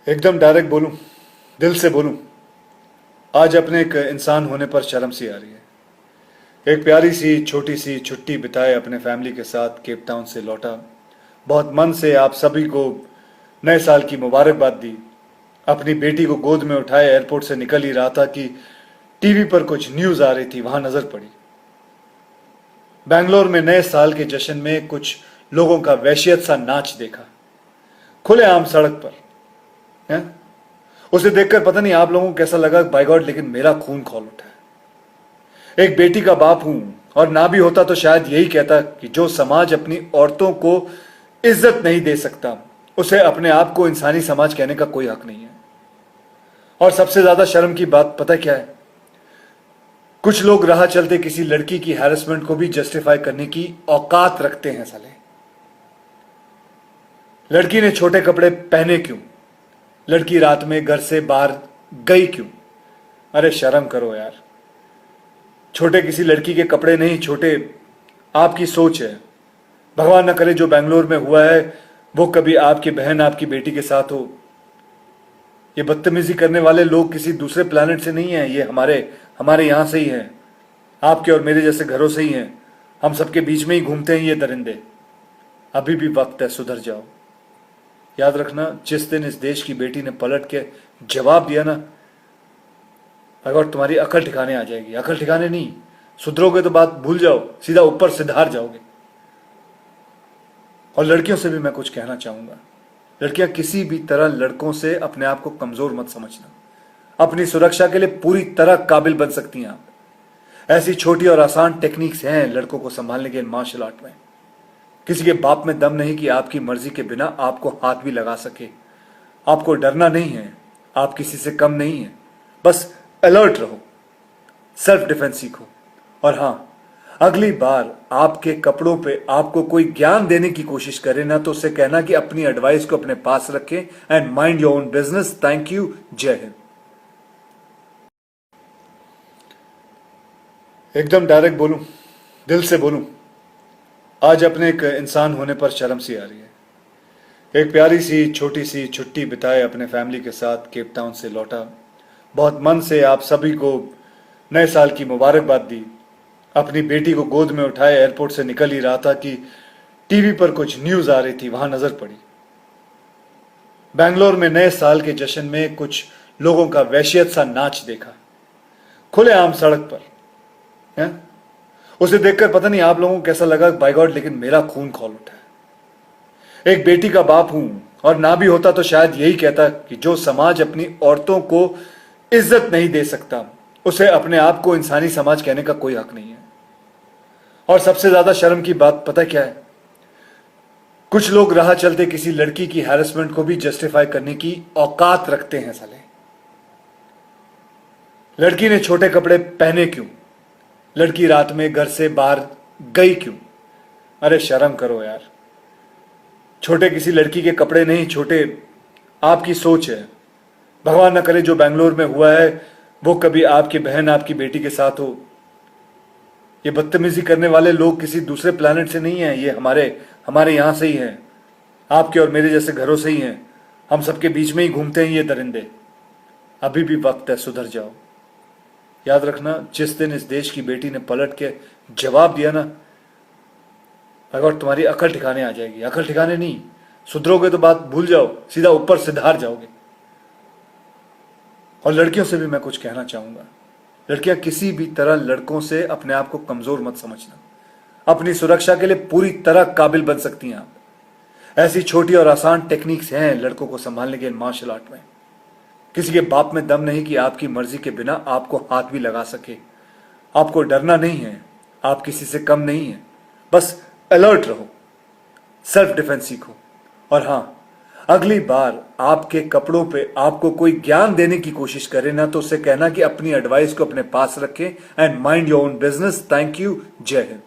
एकदम डायरेक्ट बोलूं, दिल से बोलूं, आज अपने एक इंसान होने पर शर्म सी आ रही है। एक प्यारी सी छोटी सी छुट्टी बिताए अपने फैमिली के साथ केप टाउन से लौटा। बहुत मन से आप सभी को नए साल की मुबारकबाद दी। अपनी बेटी को गोद में उठाए एयरपोर्ट से निकल ही रहा था कि टीवी पर कुछ न्यूज आ रही थी, वहां नजर पड़ी। बैंगलोर में नए साल के जश्न में कुछ लोगों का वहशियत सा नाच देखा, खुलेआम सड़क पर है। उसे देखकर पता नहीं आप लोगों को कैसा लगा, बाय गॉड, लेकिन मेरा खून खौल उठा है। एक बेटी का बाप हूं, और ना भी होता तो शायद यही कहता कि जो समाज अपनी औरतों को इज्जत नहीं दे सकता, उसे अपने आप को इंसानी समाज कहने का कोई हक नहीं है। और सबसे ज्यादा शर्म की बात पता क्या है? कुछ लोग राह चलते किसी लड़की की हैरेसमेंट को भी जस्टिफाई करने की औकात रखते हैं। साले, लड़की ने छोटे कपड़े पहने क्यों? लड़की रात में घर से बाहर गई क्यों? अरे शर्म करो यार। छोटे किसी लड़की के कपड़े नहीं, छोटे आपकी सोच है। भगवान न करे जो बैंगलोर में हुआ है वो कभी आपकी बहन, आपकी बेटी के साथ हो। ये बदतमीजी करने वाले लोग किसी दूसरे प्लेनेट से नहीं है, ये हमारे यहां से ही हैं। आपके और मेरे जैसे घरों से ही हैं। हम सबके बीच में ही घूमते हैं ये दरिंदे। अभी भी वक्त है, सुधर जाओ। याद रखना, जिस दिन इस देश की बेटी ने पलट के जवाब दिया ना, अगर तुम्हारी अकल ठिकाने आ जाएगी। अकल ठिकाने नहीं, सुधरोगे तो बात भूल जाओ, सीधा ऊपर सिधार जाओगे। और लड़कियों से भी मैं कुछ कहना चाहूंगा। लड़कियां किसी भी तरह लड़कों से अपने आप को कमजोर मत समझना। अपनी सुरक्षा के लिए पूरी तरह काबिल बन सकती हैं आप। ऐसी छोटी और आसान टेक्निक्स हैं लड़कों को संभालने के मार्शल आर्ट में। किसी के बाप में दम नहीं कि आपकी मर्जी के बिना आपको हाथ भी लगा सके। आपको डरना नहीं है, आप किसी से कम नहीं है। बस अलर्ट रहो, सेल्फ डिफेंस सीखो। और हां, अगली बार आपके कपड़ों पे आपको कोई ज्ञान देने की कोशिश करे ना, तो उससे कहना कि अपनी एडवाइस को अपने पास रखें and mind your own business. Thank you. जय हिंद। एकदम डायरेक्ट बोलूं, दिल से बोलूं, आज अपने एक इंसान होने पर शर्म सी आ रही है। एक प्यारी सी छोटी सी छुट्टी बिताए अपने फैमिली के साथ केप टाउन से लौटा। बहुत मन से आप सभी को नए साल की मुबारकबाद दी। अपनी बेटी को गोद में उठाए एयरपोर्ट से निकल ही रहा था कि टीवी पर कुछ न्यूज आ रही थी, वहां नजर पड़ी। बैंगलोर में नए साल के जश्न में कुछ लोगों का वहशियत सा नाच देखा, खुलेआम सड़क पर है। उसे देखकर पता नहीं आप लोगों को कैसा लगा, बाय गॉड, लेकिन मेरा खून खौल उठा है। एक बेटी का बाप हूं, और ना भी होता तो शायद यही कहता कि जो समाज अपनी औरतों को इज्जत नहीं दे सकता, उसे अपने आप को इंसानी समाज कहने का कोई हक नहीं है। और सबसे ज्यादा शर्म की बात पता क्या है? कुछ लोग राह चलते किसी लड़की की हैरेसमेंट को भी जस्टिफाई करने की औकात रखते हैं। साले, लड़की ने छोटे कपड़े पहने क्यों? लड़की रात में घर से बाहर गई क्यों? अरे शर्म करो यार। छोटे किसी लड़की के कपड़े नहीं, छोटे आपकी सोच है। भगवान न करे जो बैंगलोर में हुआ है वो कभी आपकी बहन, आपकी बेटी के साथ हो। ये बदतमीजी करने वाले लोग किसी दूसरे प्लेनेट से नहीं है, ये हमारे यहां से ही हैं। आपके और मेरे जैसे घरों से ही हैं। हम सबके बीच में ही घूमते हैं ये दरिंदे। अभी भी वक्त है, सुधर जाओ। याद रखना, जिस दिन इस देश की बेटी ने पलट के जवाब दिया ना, अगर तुम्हारी अकल ठिकाने आ जाएगी। अकल ठिकाने नहीं, सुधरोगे तो बात भूल जाओ, सीधा ऊपर सिधार जाओगे। और लड़कियों से भी मैं कुछ कहना चाहूंगा। लड़कियां किसी भी तरह लड़कों से अपने आप को कमजोर मत समझना। अपनी सुरक्षा के लिए पूरी तरह काबिल बन सकती हैं आप। ऐसी छोटी और आसान टेक्निक्स हैं लड़कों को संभालने के मार्शल आर्ट में। किसी के बाप में दम नहीं कि आपकी मर्जी के बिना आपको हाथ भी लगा सके। आपको डरना नहीं है, आप किसी से कम नहीं है। बस अलर्ट रहो, सेल्फ डिफेंस सीखो। और हां, अगली बार आपके कपड़ों पे आपको कोई ज्ञान देने की कोशिश करे ना, तो उससे कहना कि अपनी एडवाइस को अपने पास रखें and mind your own business. Thank you. जय हिंद।